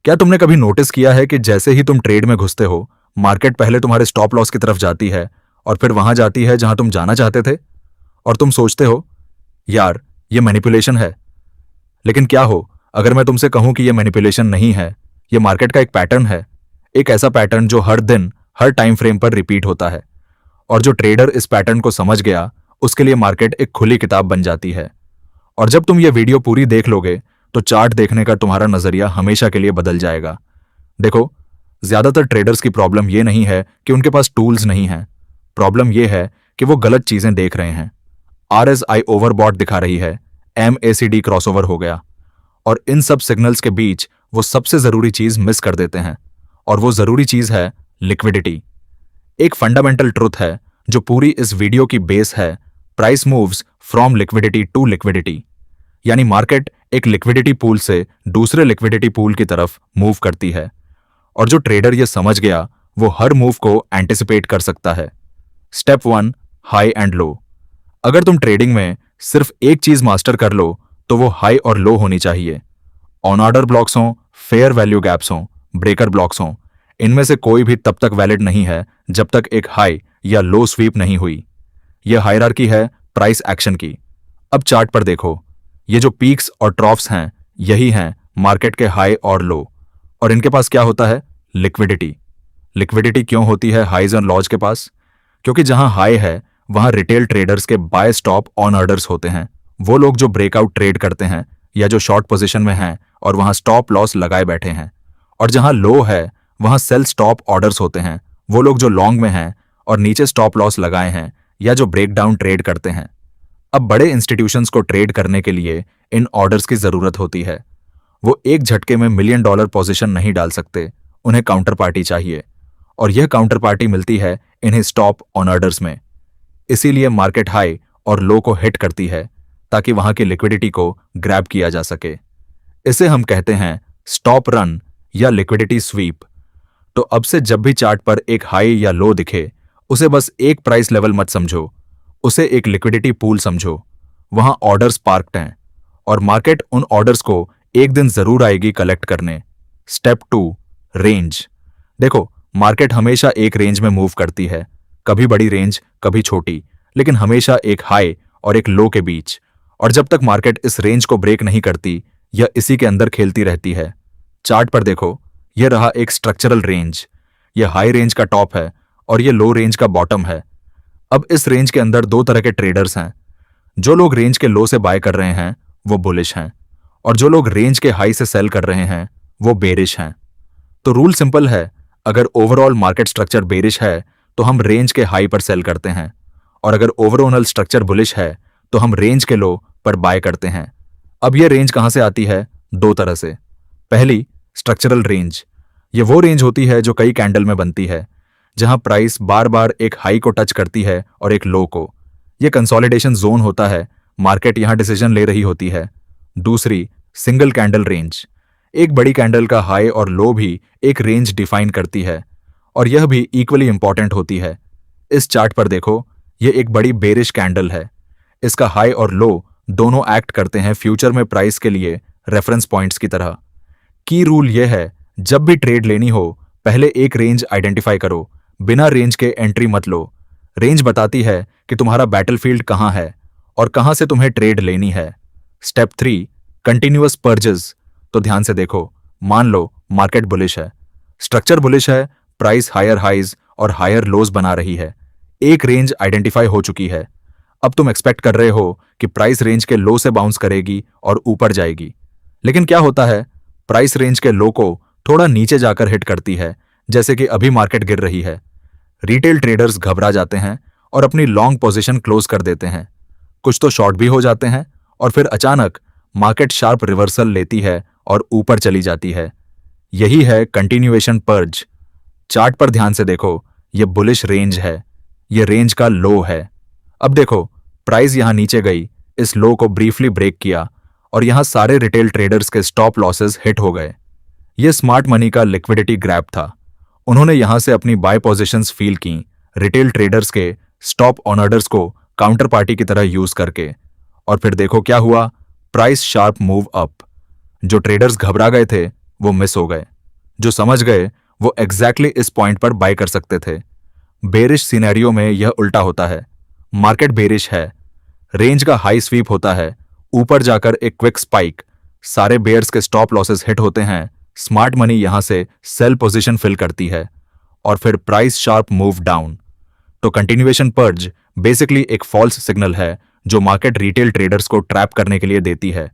क्या तुमने कभी नोटिस किया है कि जैसे ही तुम ट्रेड में घुसते हो, मार्केट पहले तुम्हारे स्टॉप लॉस की तरफ जाती है और फिर वहां जाती है जहां तुम जाना चाहते थे, और तुम सोचते हो यार ये मैनिपुलेशन है। लेकिन क्या हो अगर मैं तुमसे कहूं कि ये मैनिपुलेशन नहीं है, ये मार्केट का एक पैटर्न है, एक ऐसा पैटर्न जो हर दिन हर टाइम फ्रेम पर रिपीट होता है। और जो ट्रेडर इस पैटर्न को समझ गया, उसके लिए मार्केट एक खुली किताब बन जाती है। और जब तुम ये वीडियो पूरी देख लोगे तो चार्ट देखने का तुम्हारा नजरिया हमेशा के लिए बदल जाएगा। देखो, ज्यादातर ट्रेडर्स की प्रॉब्लम ये नहीं है कि उनके पास टूल्स नहीं है, प्रॉब्लम ये है कि वो गलत चीजें देख रहे हैं। RSI ओवरबॉट दिखा रही है, MACD क्रॉसओवर हो गया, और इन सब सिग्नल्स के बीच वो सबसे जरूरी चीज मिस कर देते हैं, और वो जरूरी चीज है लिक्विडिटी। एक फंडामेंटल ट्रुथ है जो पूरी इस वीडियो की बेस है, price moves from liquidity to liquidity. यानी मार्केट एक लिक्विडिटी पूल से दूसरे लिक्विडिटी पूल की तरफ मूव करती है, और जो ट्रेडर ये समझ गया वो हर मूव को एंटिसिपेट कर सकता है। Step 1, high and low. अगर तुम ट्रेडिंग में सिर्फ एक चीज मास्टर कर लो तो वो हाई और लो होनी चाहिए। ऑन ऑर्डर ब्लॉक्स हों, फेयर वैल्यू गैप्स हों, ब्रेकर ब्लॉक्स हों, इनमें से कोई भी तब तक वैलिड नहीं है जब तक एक हाई या लो स्वीप नहीं हुई। यह हायरार्की है प्राइस एक्शन की। अब चार्ट पर देखो, ये जो पीक्स और ट्रॉफ्स हैं यही हैं मार्केट के हाई और लो, और इनके पास क्या होता है? लिक्विडिटी। लिक्विडिटी क्यों होती है हाईज और लॉज के पास? क्योंकि जहां हाई है वहां रिटेल ट्रेडर्स के बाय स्टॉप ऑन ऑर्डर्स होते हैं, वो लोग जो ब्रेकआउट ट्रेड करते हैं या जो शॉर्ट पोजीशन में हैं और वहां स्टॉप लॉस लगाए बैठे हैं। और जहां लो है वहां सेल स्टॉप ऑर्डर्स होते हैं, वो लोग जो लॉन्ग में हैं और नीचे स्टॉप लॉस लगाए हैं या जो ब्रेकडाउन ट्रेड करते हैं। अब बड़े इंस्टीट्यूशंस को ट्रेड करने के लिए इन ऑर्डर्स की जरूरत होती है। वो एक झटके में $1 मिलियन पोजीशन नहीं डाल सकते, उन्हें काउंटर पार्टी चाहिए, और यह काउंटर पार्टी मिलती है इन्हें स्टॉप ऑन ऑर्डर्स में। इसीलिए मार्केट हाई और लो को हिट करती है ताकि वहां की लिक्विडिटी को ग्रैब किया जा सके। इसे हम कहते हैं स्टॉप रन या लिक्विडिटी स्वीप। तो अब से जब भी चार्ट पर एक हाई या लो दिखे, उसे बस एक प्राइस लेवल मत समझो, उसे एक लिक्विडिटी पूल समझो। वहां ऑर्डर्स पार्क्ड हैं और मार्केट उन ऑर्डर्स को एक दिन जरूर आएगी कलेक्ट करने। Step 2, range. देखो, मार्केट हमेशा एक रेंज में मूव करती है, कभी बड़ी रेंज कभी छोटी, लेकिन हमेशा एक हाई और एक लो के बीच। और जब तक मार्केट इस रेंज को ब्रेक नहीं करती या इसी के अंदर खेलती रहती है। चार्ट पर देखो, यह रहा एक स्ट्रक्चरल रेंज। यह हाई रेंज का टॉप है और यह लो रेंज का बॉटम है। अब इस रेंज के अंदर दो तरह के ट्रेडर्स हैं। जो लोग रेंज के लो से बाय कर रहे हैं वो बुलिश हैं, और जो लोग रेंज के हाई से सेल कर रहे हैं वो बेरिश हैं। तो रूल सिंपल है, अगर ओवरऑल मार्केट स्ट्रक्चर बेरिश है तो हम रेंज के हाई पर सेल करते हैं, और अगर ओवरऑल स्ट्रक्चर बुलिश है तो हम रेंज के लो पर बाय करते हैं। अब यह रेंज कहां से आती है? दो तरह से। पहली, स्ट्रक्चरल रेंज। ये वो रेंज होती है जो कई कैंडल में बनती है, जहां प्राइस बार बार एक हाई को टच करती है और एक लो को। यह कंसोलिडेशन जोन होता है, मार्केट यहां डिसीजन ले रही होती है। दूसरी, सिंगल कैंडल रेंज। एक बड़ी कैंडल का हाई और लो भी एक रेंज डिफाइन करती है, और यह भी इक्वली इंपॉर्टेंट होती है। इस चार्ट पर देखो, यह एक बड़ी बेरिश कैंडल है। इसका हाई और लो दोनों एक्ट करते हैं फ्यूचर में प्राइस के लिए रेफरेंस पॉइंट्स की तरह। की रूल यह है, जब भी ट्रेड लेनी हो पहले एक रेंज आइडेंटिफाई करो, बिना रेंज के एंट्री मत लो। रेंज बताती है कि तुम्हारा बैटलफील्ड कहां है और कहां से तुम्हें ट्रेड लेनी है। स्टेप 3, कंटिन्यूअस पर्जेस। तो ध्यान से देखो, मान लो मार्केट बुलिश है, स्ट्रक्चर बुलिश है, प्राइस हायर हाइज और हायर लोज बना रही है, एक रेंज आइडेंटिफाई हो चुकी है। अब तुम एक्सपेक्ट कर रहे हो कि प्राइस रेंज के लो से बाउंस करेगी और ऊपर जाएगी, लेकिन क्या होता है? प्राइस रेंज के लो को थोड़ा नीचे जाकर हिट करती है, जैसे कि अभी मार्केट गिर रही है। रिटेल ट्रेडर्स घबरा जाते हैं और अपनी लॉन्ग पोजीशन क्लोज कर देते हैं। कुछ तो शॉर्ट भी हो जाते हैं, और फिर अचानक मार्केट शार्प रिवर्सल लेती है और ऊपर चली जाती है। यही है कंटिन्यूएशन पर्ज। चार्ट पर ध्यान से देखो, यह बुलिश रेंज है, यह रेंज का लो है। अब देखो, प्राइस यहां नीचे गई, इस लो को ब्रीफली ब्रेक किया, और यहां सारे रिटेल ट्रेडर्स के स्टॉप लॉसेस हिट हो गए। यह स्मार्ट मनी का लिक्विडिटी ग्रैब था। उन्होंने यहां से अपनी बाय पोजीशंस फील की, रिटेल ट्रेडर्स के स्टॉप ऑन ऑर्डर्स को काउंटर पार्टी की तरह यूज करके। और फिर देखो क्या हुआ, प्राइस शार्प मूव अप। जो ट्रेडर्स घबरा गए थे वो मिस हो गए। जो समझ गए वो एग्जैक्टली इस पॉइंट पर बाय कर सकते थे। बेरिश सिनेरियो में यह उल्टा होता है। मार्केट बेरिश है, रेंज का हाई स्वीप होता है, ऊपर जाकर एक क्विक स्पाइक, सारे बेयर्स के स्टॉप लॉसेस हिट होते हैं, स्मार्ट मनी यहां से सेल पोजीशन फिल करती है और फिर प्राइस शार्प मूव डाउन। तो कंटिन्यूएशन पर्ज बेसिकली एक फॉल्स सिग्नल है जो मार्केट रिटेल ट्रेडर्स को ट्रैप करने के लिए देती है,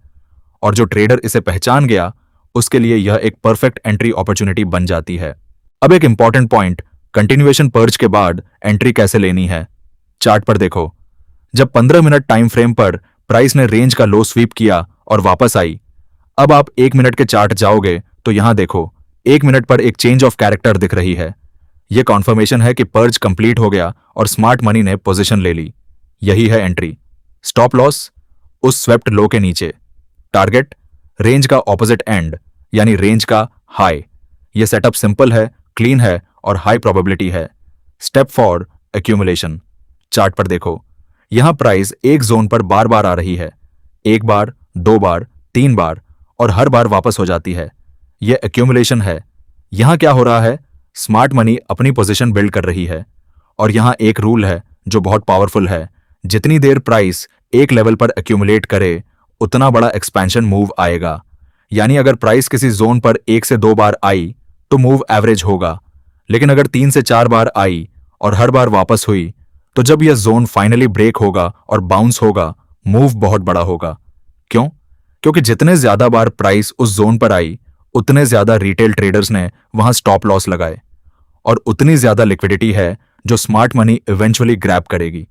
और जो ट्रेडर इसे पहचान गया उसके लिए यह एक परफेक्ट एंट्री अपॉर्चुनिटी बन जाती है। अब एक इंपॉर्टेंट पॉइंट, कंटिन्यूएशन पर्ज के बाद एंट्री कैसे लेनी है। चार्ट पर देखो, जब 15 मिनट टाइम फ्रेम पर प्राइस ने रेंज का लो स्वीप किया और वापस आई। अब आप 1 मिनट के चार्ट जाओगे तो यहां देखो, 1 मिनट पर एक चेंज ऑफ कैरेक्टर दिख रही है। यह कॉन्फर्मेशन है कि पर्ज कंप्लीट हो गया और स्मार्ट मनी ने पोजीशन ले ली। यही है एंट्री। स्टॉप लॉस उस स्वेप्ट लो के नीचे, टारगेट रेंज का ऑपोजिट एंड यानी रेंज का हाई। यह सेटअप सिंपल है, क्लीन है और हाई प्रोबेबिलिटी है। Step for accumulation. चार्ट पर देखो, यहां प्राइस एक जोन पर बार बार आ रही है, 1 बार, 2 बार, 3 बार, और हर बार वापस हो जाती है। यह एक्यूमुलेशन है। यहां क्या हो रहा है, स्मार्ट मनी अपनी पोजीशन बिल्ड कर रही है। और यहां एक रूल है जो बहुत पावरफुल है, जितनी देर प्राइस एक लेवल पर एक्यूमुलेट करे उतना बड़ा एक्सपेंशन मूव आएगा। यानी अगर प्राइस किसी जोन पर 1 से 2 बार आई तो मूव एवरेज होगा, लेकिन अगर 3 से 4 बार आई और हर बार वापस हुई तो जब यह जोन फाइनली ब्रेक होगा और बाउंस होगा, मूव बहुत बड़ा होगा। क्यों? क्योंकि जितने ज्यादा बार प्राइस उस जोन पर आई उतने ज्यादा रिटेल ट्रेडर्स ने वहां स्टॉप लॉस लगाए, और उतनी ज्यादा लिक्विडिटी है जो स्मार्ट मनी इवेंचुअली ग्रैब करेगी।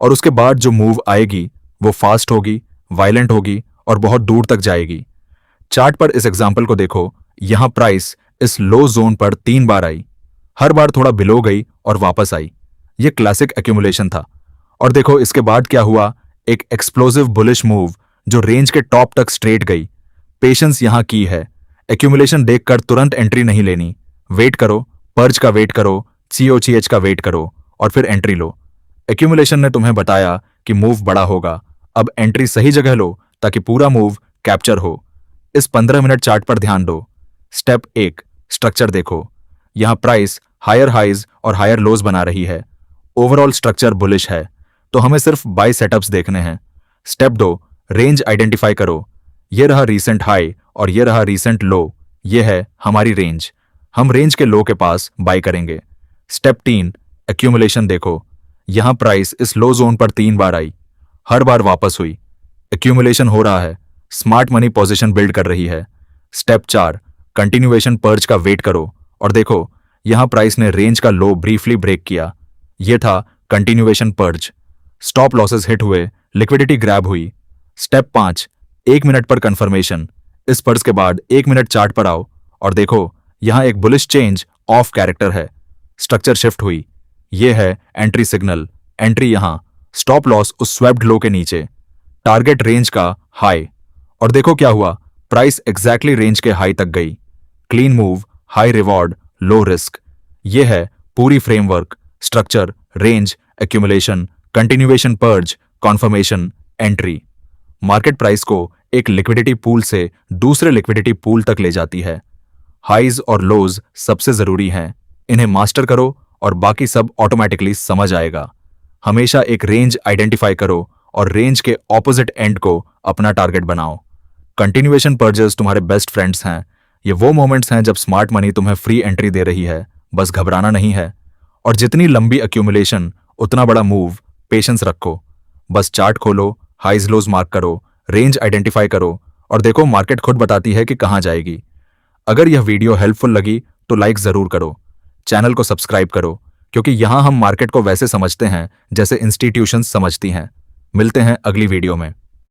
और उसके बाद जो मूव आएगी वो फास्ट होगी, वायलेंट होगी और बहुत दूर तक जाएगी। चार्ट पर इस एग्जाम्पल को देखो, यहां प्राइस इस लो जोन पर 3 बार आई, हर बार थोड़ा बिलो गई और वापस आई। यह क्लासिक एक्यूमुलेशन था। और देखो इसके बाद क्या हुआ, एक एक्सप्लोसिव बुलिश मूव जो रेंज के टॉप तक स्ट्रेट गई। पेशेंस यहां की है। एक्यूमुलेशन देखकर तुरंत एंट्री नहीं लेनी, वेट करो, पर्ज का वेट करो, COGH का वेट करो और फिर एंट्री लो। एक्यूमुलेशन ने तुम्हें बताया कि मूव बड़ा होगा, अब एंट्री सही जगह लो ताकि पूरा मूव कैप्चर हो। इस 15 मिनट चार्ट पर ध्यान दो। स्टेप 1, स्ट्रक्चर देखो, यहां प्राइस हायर हाइज और हायर लोज बना रही है। ओवरऑल स्ट्रक्चर बुलिश है, तो हमें सिर्फ बाय सेटअप्स देखने हैं। स्टेप 2, रेंज आइडेंटिफाई करो। यह रहा रीसेंट हाई और यह रहा रीसेंट लो, यह है हमारी रेंज। हम रेंज के लो के पास बाय करेंगे। स्टेप 3, एक्यूमुलेशन देखो, यहां प्राइस इस लो जोन पर 3 बार आई, हर बार वापस हुई। एक्यूमुलेशन हो रहा है, स्मार्ट मनी पोजीशन बिल्ड कर रही है। स्टेप 4, कंटिन्यूएशन पर्ज का वेट करो और देखो, यहां प्राइस ने रेंज का लो ब्रीफली ब्रेक किया। यह था continuation purge. Stop losses hit हुए, लिक्विडिटी ग्रैब हुई। स्टेप 5, 1 मिनट पर कंफर्मेशन। इस पर्ज के बाद 1 मिनट चार्ट पर आओ और देखो, यहां एक बुलिश चेंज ऑफ कैरेक्टर है, स्ट्रक्चर शिफ्ट हुई। यह है एंट्री सिग्नल। एंट्री यहां, स्टॉप लॉस उस स्वेप्ड लो के नीचे, टारगेट रेंज का हाई। और देखो क्या हुआ, प्राइस एग्जैक्टली रेंज के हाई तक गई। Clean move, high reward, low risk. यह है पूरी framework, structure, range, accumulation, continuation purge, conformation, entry. Market price को एक लिक्विडिटी पूल से दूसरे लिक्विडिटी पूल तक ले जाती है। हाइज और लोज सबसे जरूरी हैं, इन्हें मास्टर करो और बाकी सब ऑटोमेटिकली समझ आएगा। हमेशा एक रेंज आइडेंटिफाई करो और रेंज के ऑपोजिट एंड को अपना टारगेट बनाओ। कंटिन्यूएशन पर्जेस तुम्हारे बेस्ट फ्रेंड्स हैं। ये वो मोमेंट्स हैं जब स्मार्ट मनी तुम्हें फ्री एंट्री दे रही है, बस घबराना नहीं है। और जितनी लंबी एक्यूमुलेशन उतना बड़ा मूव, पेशेंस रखो। बस चार्ट खोलो, हाइज लोज मार्क करो, रेंज आइडेंटिफाई करो और देखो मार्केट खुद बताती है कि कहां जाएगी। अगर यह वीडियो हेल्पफुल लगी तो लाइक जरूर करो, चैनल को सब्सक्राइब करो, क्योंकि यहां हम मार्केट को वैसे समझते हैं जैसे इंस्टीट्यूशंस समझती हैं। मिलते हैं अगली वीडियो में।